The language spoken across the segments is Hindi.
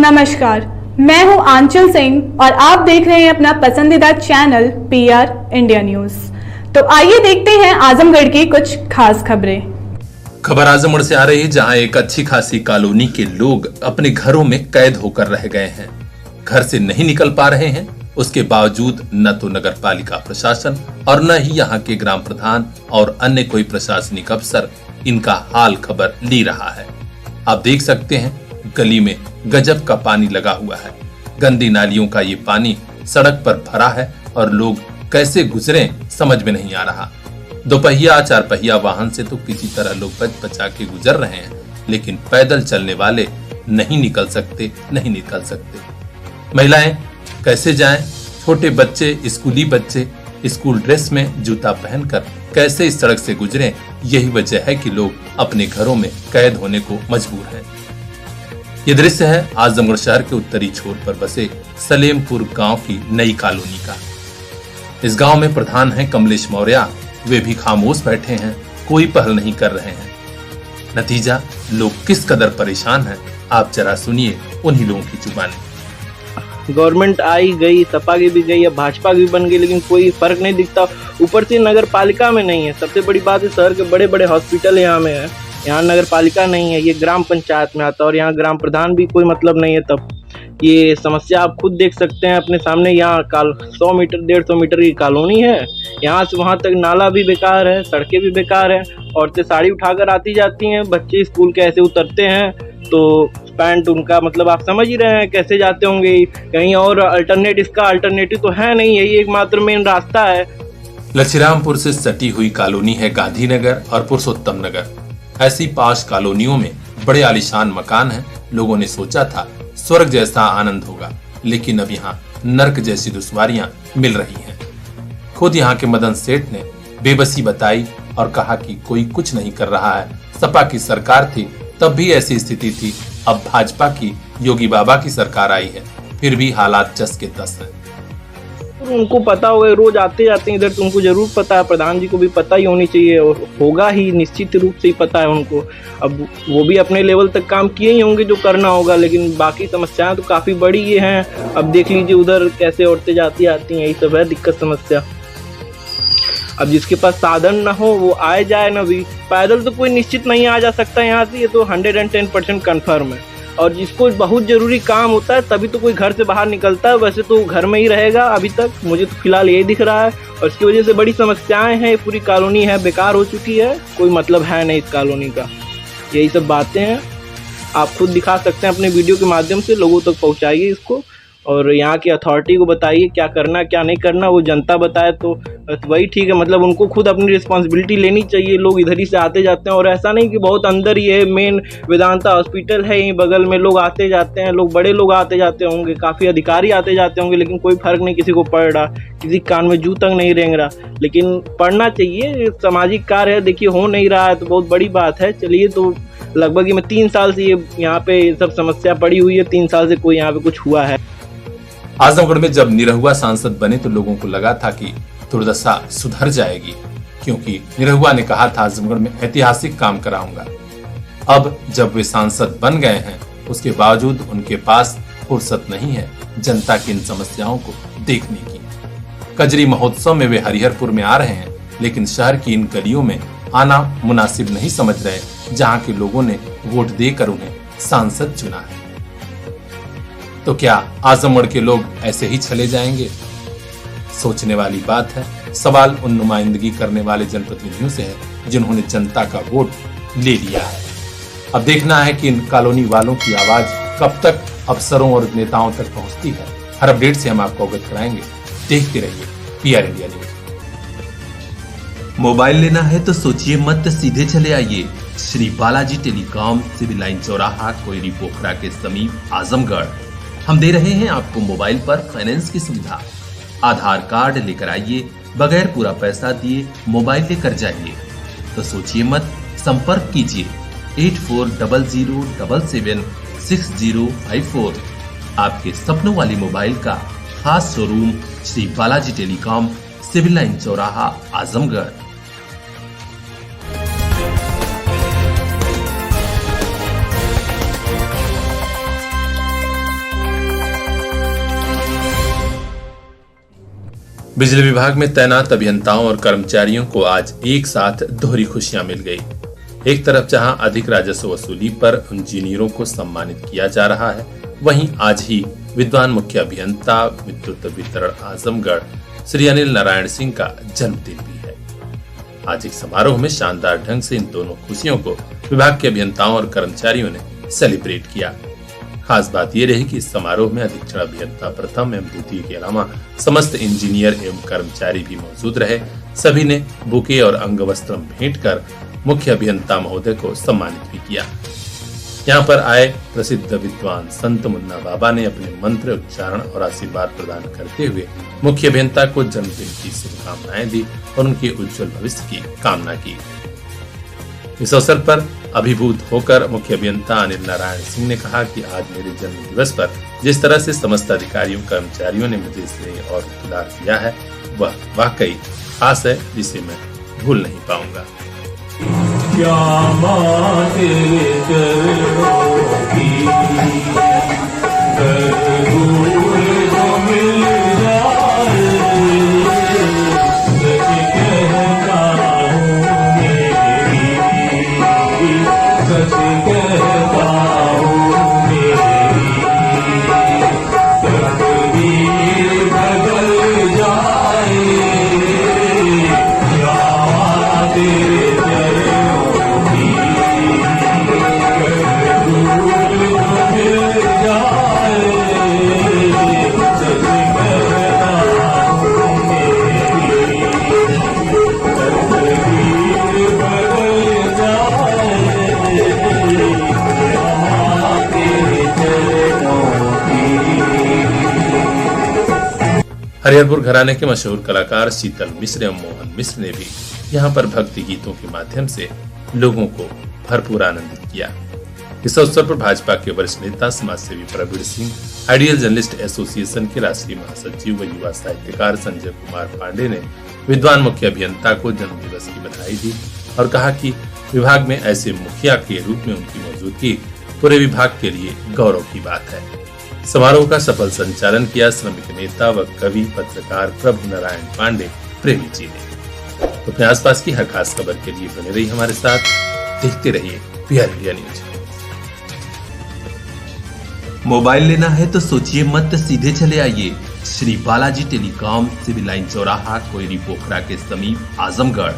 नमस्कार, मैं हूं आंचल सिंह और आप देख रहे हैं अपना पसंदीदा चैनल PR इंडिया न्यूज। तो आइए देखते हैं आजमगढ़ की कुछ खास खबरें। खबर आजमगढ़ से आ रही है, जहां एक अच्छी खासी कॉलोनी के लोग अपने घरों में कैद होकर रह गए हैं। घर से नहीं निकल पा रहे हैं। उसके बावजूद न तो नगर पालिका प्रशासन और न ही यहाँ के ग्राम प्रधान और अन्य कोई प्रशासनिक अफसर इनका हाल खबर ले रहा है। आप देख सकते हैं गली में गजब का पानी लगा हुआ है। गंदी नालियों का ये पानी सड़क पर भरा है और लोग कैसे गुजरे समझ में नहीं आ रहा। दोपहिया चार पहिया वाहन से तो किसी तरह लोग बच बचा के गुजर रहे हैं, लेकिन पैदल चलने वाले नहीं निकल सकते। महिलाएं कैसे जाएं? छोटे बच्चे, स्कूली बच्चे स्कूल ड्रेस में जूता पहनकर कैसे इस सड़क से गुजरे? यही वजह है कि लोग अपने घरों में कैद होने को मजबूर हैं। ये दृश्य है आजमगढ़ शहर के उत्तरी छोर पर बसे सलेमपुर गांव की नई कॉलोनी का। इस गांव में प्रधान हैं कमलेश मौर्य। वे भी खामोश बैठे हैं, कोई पहल नहीं कर रहे हैं। नतीजा लोग किस कदर परेशान हैं, आप जरा सुनिए उन्हीं लोगों की जुबानी। गवर्नमेंट आई गई, सपा की भी गई, अब भाजपा की भी बन गई, लेकिन कोई फर्क नहीं दिखता। ऊपर से नगर पालिका में नहीं है। सबसे बड़ी बात है, शहर के बड़े बड़े हॉस्पिटल यहाँ में है, यहाँ नगर पालिका नहीं है। ये ग्राम पंचायत में आता है और यहाँ ग्राम प्रधान भी कोई मतलब नहीं है। तब ये समस्या आप खुद देख सकते हैं अपने सामने। यहाँ 100 मीटर 150 मीटर की कॉलोनी है, यहाँ से वहाँ तक नाला भी बेकार है, सड़कें भी बेकार है। औरतें साड़ी उठाकर आती जाती हैं, बच्चे स्कूल कैसे उतरते हैं तो पैंट उनका मतलब आप समझ ही रहे हैं कैसे जाते होंगे। कहीं और अल्टरनेटिव तो है नहीं, यही एकमात्र मेन रास्ता है। लछीरामपुर से सटी हुई कॉलोनी है गांधीनगर और पुरुषोत्तम नगर। ऐसी पांच कॉलोनियों में बड़े आलीशान मकान हैं। लोगों ने सोचा था स्वर्ग जैसा आनंद होगा, लेकिन अब यहाँ नर्क जैसी दुश्वारियां मिल रही हैं। खुद यहाँ के मदन सेठ ने बेबसी बताई और कहा कि कोई कुछ नहीं कर रहा है। सपा की सरकार थी तब भी ऐसी स्थिति थी, अब भाजपा की योगी बाबा की सरकार आई है, फिर भी हालात जस के तस हैं। उनको पता होगा, रोज आते जाते हैं इधर, तो उनको जरूर पता है। प्रधान जी को भी पता ही होनी चाहिए और होगा ही, निश्चित रूप से ही पता है उनको। अब वो भी अपने लेवल तक काम किए ही होंगे जो करना होगा, लेकिन बाकी समस्याएं तो काफी बड़ी ये हैं। अब देख लीजिए उधर कैसे औरतें जाती आती हैं, यही सब है दिक्कत समस्या। अब जिसके पास साधन ना हो वो आए जाए ना भी, पैदल तो कोई निश्चित नहीं आ जा सकता यहाँ से, ये तो 110% कन्फर्म है। और जिसको बहुत जरूरी काम होता है तभी तो कोई घर से बाहर निकलता है, वैसे तो घर में ही रहेगा अभी तक। मुझे तो फिलहाल यही दिख रहा है और इसकी वजह से बड़ी समस्याएं हैं। पूरी कॉलोनी है बेकार हो चुकी है, कोई मतलब है नहीं इस कॉलोनी का। यही सब बातें हैं, आप खुद दिखा सकते हैं अपने वीडियो के माध्यम से, लोगों तक पहुँचाइए इसको और यहाँ की अथॉरिटी को बताइए क्या करना क्या नहीं करना। वो जनता बताए तो वही ठीक है, मतलब उनको खुद अपनी रिस्पॉन्सिबिलिटी लेनी चाहिए। लोग इधर ही से आते जाते हैं और ऐसा नहीं कि बहुत अंदर ही है, मेन वेदांता हॉस्पिटल है यहीं बगल में, लोग आते जाते हैं, लोग बड़े लोग आते जाते होंगे, काफ़ी अधिकारी आते जाते होंगे, लेकिन कोई फर्क नहीं किसी को पड़ रहा, किसी कान में जू तक नहीं रेंग रहा। लेकिन पढ़ना चाहिए, सामाजिक कार्य है, देखिए हो नहीं रहा है तो बहुत बड़ी बात है। चलिए, तो लगभग ये 3 साल से ये यहाँ पे सब समस्या पड़ी हुई है, 3 साल से कोई यहाँ पे कुछ हुआ है। आजमगढ़ में जब निरहुआ सांसद बने तो लोगों को लगा था कि दुर्दशा सुधर जाएगी, क्योंकि निरहुआ ने कहा था आजमगढ़ में ऐतिहासिक काम कराऊंगा। अब जब वे सांसद बन गए हैं, उसके बावजूद उनके पास फुर्सत नहीं है जनता की इन समस्याओं को देखने की। कजरी महोत्सव में वे हरिहरपुर में आ रहे हैं, लेकिन शहर की इन गलियों में आना मुनासिब नहीं समझ रहे, जहाँ के लोगों ने वोट देकर उन्हें सांसद चुना है। तो क्या आजमगढ़ के लोग ऐसे ही चले जाएंगे? सोचने वाली बात है। सवाल उन नुमाइंदगी करने वाले जनप्रतिनिधियों से है जिन्होंने जनता का वोट ले लिया है। अब देखना है कि इन कॉलोनी वालों की आवाज कब तक अफसरों और नेताओं तक पहुंचती है। हर अपडेट से हम आपको अवगत कराएंगे। देखते रहिए PR इंडिया न्यूज। मोबाइल लेना है तो सोचिए मत, सीधे चले आइए Shri Balaji telecom, civil line चौराहा, कोयरी पोखरा के समीप, आजमगढ़। हम दे रहे हैं आपको मोबाइल पर फाइनेंस की सुविधा। आधार कार्ड लेकर आइए, बगैर पूरा पैसा दिए मोबाइल लेकर जाइए। तो सोचिए मत, संपर्क कीजिए 8400776054। आपके सपनों वाली मोबाइल का खास showroom Shri Balaji telecom, civil line चौराहा, आजमगढ़। बिजली विभाग में तैनात अभियंताओं और कर्मचारियों को आज एक साथ दोहरी खुशियां मिल गई। एक तरफ जहां अधिक राजस्व वसूली पर इंजीनियरों को सम्मानित किया जा रहा है, वहीं आज ही विद्वान मुख्य अभियंता विद्युत वितरण आजमगढ़ श्री अनिल नारायण सिंह का जन्मदिन भी है। आज एक समारोह में शानदार ढंग से इन दोनों खुशियों को विभाग के अभियंताओं और कर्मचारियों ने सेलिब्रेट किया। खास बात यह रही कि इस समारोह में अधीक्षण अभियंता प्रथम एवं द्वितीय के अलावा समस्त इंजीनियर एवं कर्मचारी भी मौजूद रहे। सभी ने बुके और अंगवस्त्र भेंट कर मुख्य अभियंता महोदय को सम्मानित भी किया। यहाँ पर आए प्रसिद्ध विद्वान संत मुन्ना बाबा ने अपने मंत्र उच्चारण और आशीर्वाद प्रदान करते हुए मुख्य अभियंता को जन्मदिन की शुभकामनाएं दी और उनके उज्जवल भविष्य की कामना की। इस अवसर पर अभिभूत होकर मुख्य अभियंता अनिल नारायण सिंह ने कहा कि आज मेरे जन्म दिवस पर जिस तरह से समस्त अधिकारियों कर्मचारियों ने मुझे स्नेह और दुलार किया है, वह वाकई खास है, जिसे मैं भूल नहीं पाऊंगा। हरिहरपुर घराने के मशहूर कलाकार शीतल मिश्र एवं मोहन मिश्र ने भी यहाँ पर भक्ति गीतों के माध्यम से लोगों को भरपूर आनंदित किया। इस अवसर पर भाजपा के वरिष्ठ नेता समाजसेवी Praveen Singh, ideal journalist association के राष्ट्रीय महासचिव व युवा साहित्यकार संजय कुमार पांडे ने विद्वान मुख्य अभियंता को जन्म दिवस की बधाई दी और कहा कि विभाग में ऐसे मुखिया के रूप में उनकी मौजूदगी पूरे विभाग के लिए गौरव की बात है। समारोह का सफल संचालन किया श्रमिक नेता व कवि पत्रकार प्रभु नारायण पांडे प्रेमी जी ने। तो अपने आसपास की हर खास खबर के लिए बने रहिए हमारे साथ, देखते रहिए पीआर इंडिया न्यूज। मोबाइल लेना है तो सोचिए मत, सीधे चले आइए Shri Balaji telecom, civil line चौराहा, कोयरी पोखरा के समीप, आजमगढ़।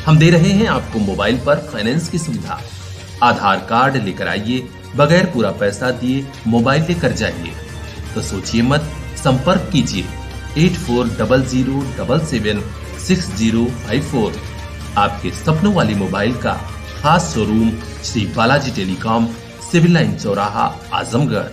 हम दे रहे हैं आपको मोबाइल पर फाइनेंस की सुविधा। आधार कार्ड लेकर आइए, बगैर पूरा पैसा दिए मोबाइल लेकर जाइए। तो सोचिए मत, संपर्क कीजिए 8400776054। आपके सपनों वाली मोबाइल का खास showroom Shri Balaji telecom, civil line चौराहा, आजमगढ़।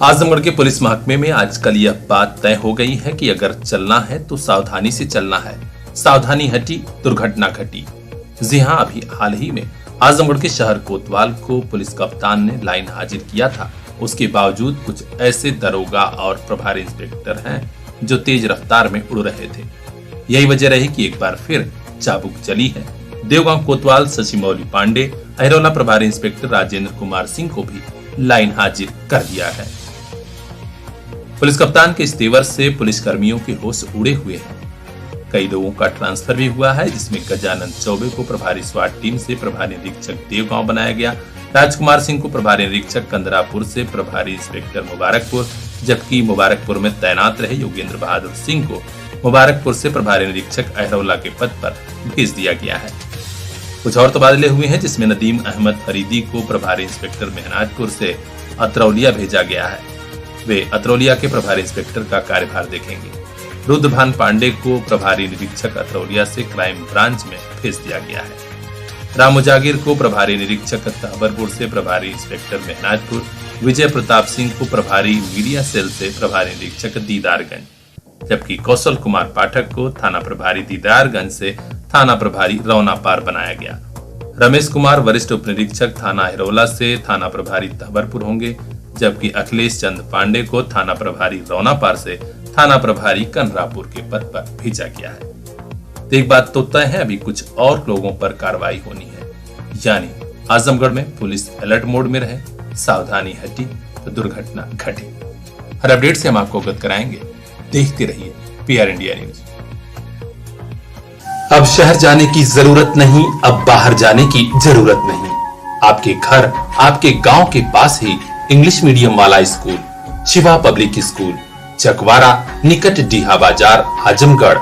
आजमगढ़ के पुलिस महकमे में आजकल यह बात तय हो गई है कि अगर चलना है तो सावधानी से चलना है। सावधानी हटी, दुर्घटना घटी। जी हां, अभी हाल ही में आजमगढ़ के शहर कोतवाल को पुलिस कप्तान ने लाइन हाजिर किया था। उसके बावजूद कुछ ऐसे दरोगा और प्रभारी इंस्पेक्टर हैं जो तेज रफ्तार में उड़ रहे थे। यही वजह रही कि एक बार फिर चाबुक चली है। देवगांव कोतवाल शशि मौली पांडे, अहिरौला प्रभारी इंस्पेक्टर राजेंद्र कुमार सिंह को भी लाइन हाजिर कर दिया है। पुलिस कप्तान के इस तेवर से पुलिस कर्मियों के होश उड़े हुए हैं। कई लोगों का ट्रांसफर भी हुआ है, जिसमें गजानंद चौबे को प्रभारी स्वाट टीम से प्रभारी निरीक्षक देवगांव बनाया गया। राजकुमार सिंह को प्रभारी निरीक्षक कंदरापुर से प्रभारी इंस्पेक्टर मुबारकपुर, जबकि मुबारकपुर में तैनात रहे योगेंद्र बहादुर सिंह को मुबारकपुर से प्रभारी निरीक्षक अहिरौला के पद पर भेज दिया गया है। कुछ और तबादले हुए हैं, जिसमें नदीम अहमद फरीदी को प्रभारी इंस्पेक्टर मेहनाजपुर से अतरौलिया भेजा गया है। वे अतरौलिया के प्रभारी इंस्पेक्टर का कार्यभार देखेंगे। रुद्रभान पांडे को प्रभारी निरीक्षक अतरौलिया से क्राइम ब्रांच में भेज दिया गया है। रामू जागीर को प्रभारी निरीक्षक तहबरपुर से प्रभारी इंस्पेक्टर मेहनाजपुर, विजय प्रताप सिंह को प्रभारी मीडिया सेल से प्रभारी निरीक्षक दीदारगंज, जबकि कौशल कुमार पाठक को थाना प्रभारी दीदारगंज से थाना प्रभारी रौनापार बनाया गया। रमेश कुमार वरिष्ठ उप निरीक्षक थाना अहिरौला से थाना प्रभारी तहबरपुर होंगे, जबकि अखिलेश चंद पांडे को थाना प्रभारी रौनापार से थाना प्रभारी कनरापुर के पद पर भेजा गया है। तो एक बात तो तय है, अभी कुछ और लोगों पर कार्रवाई होनी है। यानी आजमगढ़ में पुलिस अलर्ट मोड में रहे, सावधानी हटी तो दुर्घटना घटी। हर अपडेट से हम आपको अवगत कराएंगे। देखते रहिए PR इंडिया न्यूज। अब शहर जाने की जरूरत नहीं, अब बाहर जाने की जरूरत नहीं। आपके घर, आपके गांव के पास ही इंग्लिश मीडियम वाला school Shiva public school, Chakwara, निकट डीहा बाजार, आजमगढ़।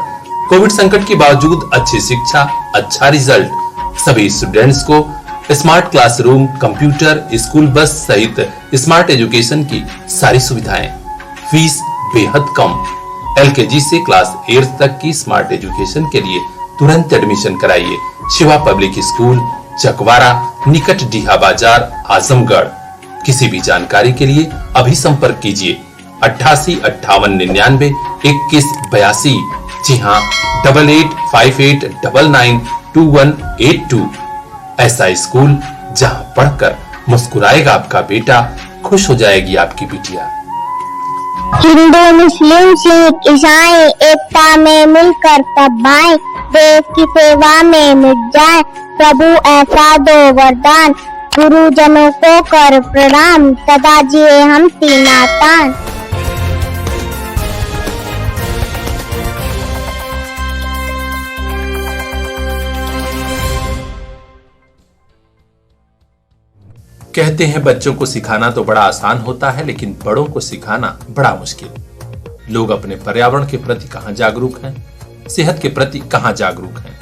कोविड संकट के बावजूद अच्छी शिक्षा, अच्छा रिजल्ट, सभी स्टूडेंट्स को smart classroom, computer, school bus सहित स्मार्ट एजुकेशन की सारी सुविधाएं, फीस बेहद कम। LKG से क्लास 8 तक की स्मार्ट एजुकेशन के लिए तुरंत एडमिशन कराइए। शिवा पब्लिक स्कूल, चकवारा, निकट डीहा बाजार, आजमगढ़। किसी भी जानकारी के लिए अभी संपर्क कीजिए 88 58 99 21 82। जी हाँ, 8858992182। ऐसा स्कूल जहां पढ़कर मुस्कुराएगा आपका बेटा, खुश हो जाएगी आपकी बिटिया। हिंदू, मुस्लिम, सिख, ईसाई एकता में मिलकर तब भाई, देश की सेवा में मिट जाए प्रभु ऐसा दो वरदान। गुरुजनों को कर प्रणाम, सदा जिए हम सीना तान। कहते हैं बच्चों को सिखाना तो बड़ा आसान होता है, लेकिन बड़ों को सिखाना बड़ा मुश्किल। लोग अपने पर्यावरण के प्रति कहां जागरूक हैं, सेहत के प्रति कहां जागरूक हैं।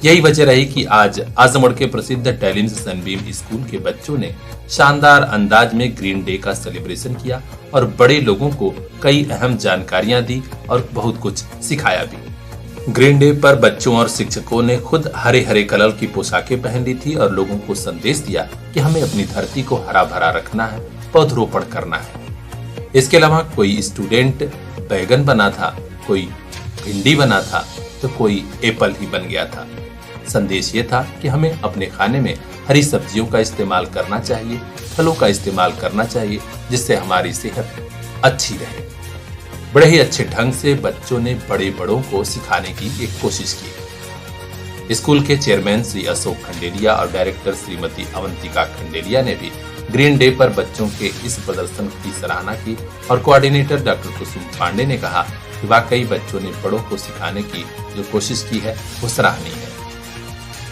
यही वजह रही कि आज आजमगढ़ के प्रसिद्ध टैलिम्स सनबीम स्कूल के बच्चों ने शानदार अंदाज में ग्रीन डे का सेलिब्रेशन किया और बड़े लोगों को कई अहम जानकारियां दी और बहुत कुछ सिखाया भी। ग्रीन डे पर बच्चों और शिक्षकों ने खुद हरे हरे कलर की पोशाकें पहन ली थी और लोगों को संदेश दिया कि हमें अपनी धरती को हरा भरा रखना है, पौधरोपण करना है। इसके अलावा कोई स्टूडेंट बैगन बना था, कोई भिंडी बना था, तो कोई एप्पल ही बन गया था। संदेश ये था कि हमें अपने खाने में हरी सब्जियों का इस्तेमाल करना चाहिए, फलों का इस्तेमाल करना चाहिए, जिससे हमारी सेहत अच्छी रहे। बड़े ही अच्छे ढंग से बच्चों ने बड़े बड़ों को सिखाने की एक कोशिश की। स्कूल के चेयरमैन श्री अशोक खंडेलिया और डायरेक्टर श्रीमती अवंतिका खंडेलिया ने भी ग्रीन डे पर बच्चों के इस प्रदर्शन की सराहना की और कोऑर्डिनेटर डॉक्टर कुसुम पांडे ने कहा कि वाकई बच्चों ने बड़ों को सिखाने की जो कोशिश की है वो सराहनीय है।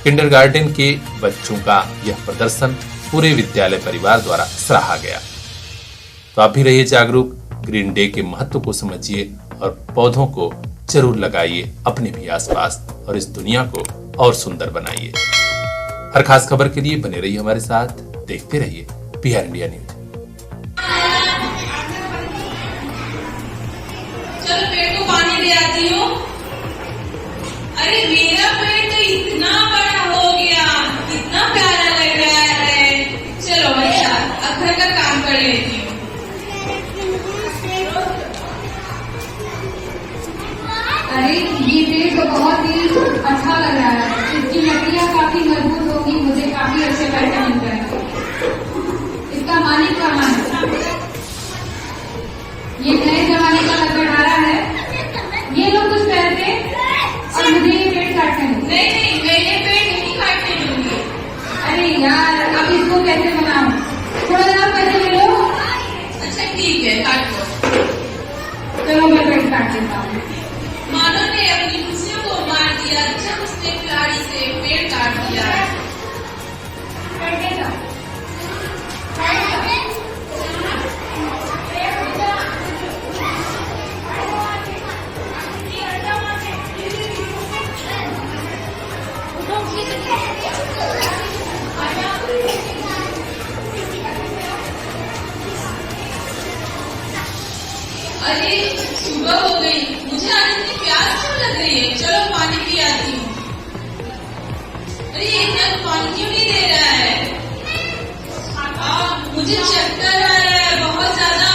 किंडरगार्टन के बच्चों का यह प्रदर्शन पूरे विद्यालय परिवार द्वारा सराहा गया। तो आप भी रहिए जागरूक, ग्रीन डे के महत्व को समझिए और पौधों को जरूर लगाइए अपने भी आसपास और इस दुनिया को और सुंदर बनाइए। हर खास खबर के लिए बने रहिए हमारे साथ, देखते रहिए PR इंडिया न्यूज। चलो पेड़ को पानी ले आती हूँ। अरे मेरा पेड़ तो इतना बड़ा हो गया, कितना प्यारा लग रहा है। चलो भैया अब घर का काम कर लेती हूँ। अरे ये पेड़ तो बहुत ही अच्छा लग रहा है, इसकी लकड़ियाँ काफी मजबूत होगी, मुझे काफी अच्छे पैसे मिल जाएंगे। इसका मालिक कहाँ है? ये नए जमाने का लकड़हारा है, ये लोग कुछ कहते और मुझे ये पेड़ काटने दूँ। नहीं नहीं, मैं ये पेड़ नहीं काटने दूंगी। अरे यार अब इसको कैसे बनाऊं? थोड़ा सा पैसे ले लो। अच्छा ठीक है, काट लो। चलो मैं पेड़ काट देता हूँ। मानव ने अपनी खुशियों को मार दिया जब उसने कुल्हाड़ी से पेड़ काट दिया। अरे सुबह हो गई, मुझे आज इतनी प्यास क्यों लग रही है? चलो पानी पी आती हूँ। अरे ये इतना पानी क्यों नहीं दे रहा है? मुझे चक्कर आ रहा है बहुत ज्यादा,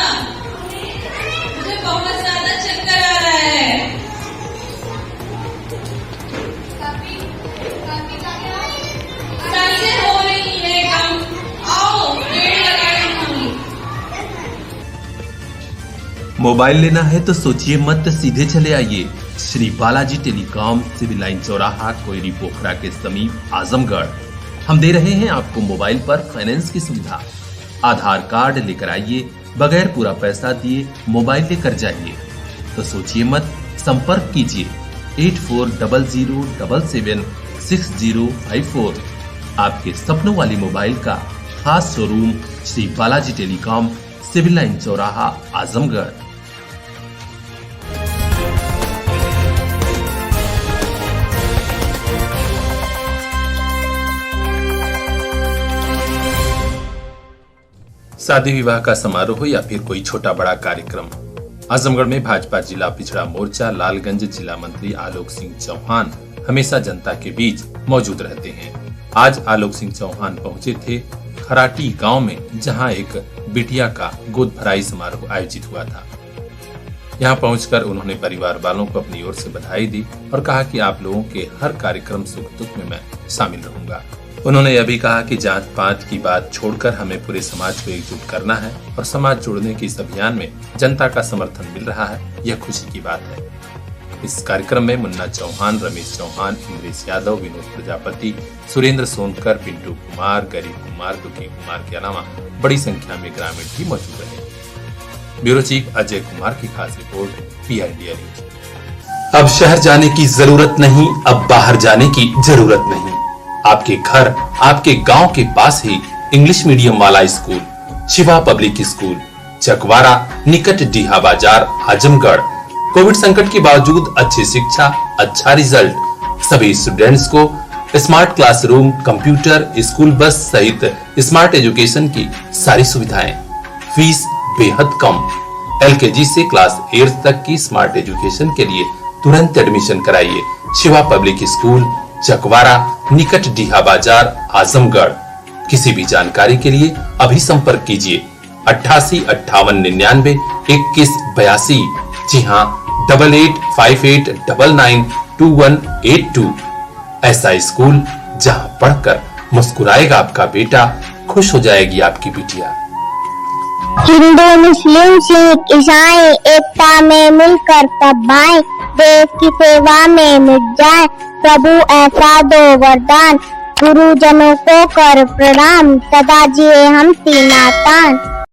मुझे बहुत ज्यादा चक्कर आ रहा है। सांसें हो रही है कम। आओ पेड़ लगा रही हूँ। मोबाइल लेना है तो सोचिए मत, सीधे चले आइए Shri Balaji telecom, civil line चौराहा, कोयरी पोखरा के समीप आजमगढ़। हम दे रहे हैं आपको मोबाइल पर फाइनेंस की सुविधा। आधार कार्ड लेकर आइए, बगैर पूरा पैसा दिए मोबाइल लेकर जाइए। तो सोचिए मत, संपर्क कीजिए 8400776054। आपके सपनों वाली मोबाइल का खास showroom Shri Balaji telecom, civil line चौराहा, आजमगढ़। शादी विवाह का समारोह या फिर कोई छोटा बड़ा कार्यक्रम, आजमगढ़ में भाजपा जिला पिछड़ा मोर्चा लालगंज जिला मंत्री आलोक सिंह चौहान हमेशा जनता के बीच मौजूद रहते हैं। आज आलोक सिंह चौहान पहुंचे थे खराटी गांव में, जहां एक बिटिया का गोद भराई समारोह आयोजित हुआ था। यहां पहुंचकर उन्होंने परिवार वालों को अपनी ओर से बधाई दी और कहा कि आप लोगों के हर कार्यक्रम सुख दुख में मैं शामिल रहूंगा। उन्होंने यह भी कहा कि जात पात की बात छोड़कर हमें पूरे समाज को एकजुट करना है और समाज जोड़ने के इस अभियान में जनता का समर्थन मिल रहा है, यह खुशी की बात है। इस कार्यक्रम में मुन्ना चौहान, रमेश चौहान, इंद्रेश यादव, विनोद प्रजापति, सुरेंद्र सोनकर, पिंटू कुमार, गरीब कुमार, दुखी कुमार के अलावा बड़ी संख्या में ग्रामीण भी मौजूद रहे। ब्यूरो चीफ अजय कुमार की खास रिपोर्ट, पीआर इंडिया न्यूज। अब शहर जाने की जरूरत नहीं, अब बाहर जाने की जरूरत नहीं। आपके घर, आपके गांव के पास ही इंग्लिश मीडियम वाला school Shiva public school, Chakwara, निकट डीहा बाजार, आजमगढ़। कोविड संकट के बावजूद अच्छी शिक्षा, अच्छा रिजल्ट, सभी स्टूडेंट्स को smart classroom, computer, school bus सहित स्मार्ट एजुकेशन की सारी सुविधाएं। फीस बेहद कम। LKG से क्लास 8 तक की स्मार्ट एजुकेशन के लिए तुरंत एडमिशन कराइए। शिवा पब्लिक स्कूल, चकवारा, निकट डीहा बाजार, आजमगढ़। किसी भी जानकारी के लिए अभी संपर्क कीजिए 8858992182। जी हाँ, 8858992182। ऐसा स्कूल जहाँ पढ़कर मुस्कुराएगा आपका बेटा, खुश हो जाएगी आपकी बिटिया। हिंदू, मुस्लिम, सिख, ईसाई एकता में मिलकर तब भाई, देश की सेवा में मिट जाए। प्रभु ऐसा दो वरदान, गुरुजनों को कर प्रणाम, सदा जिए हम तीनातान।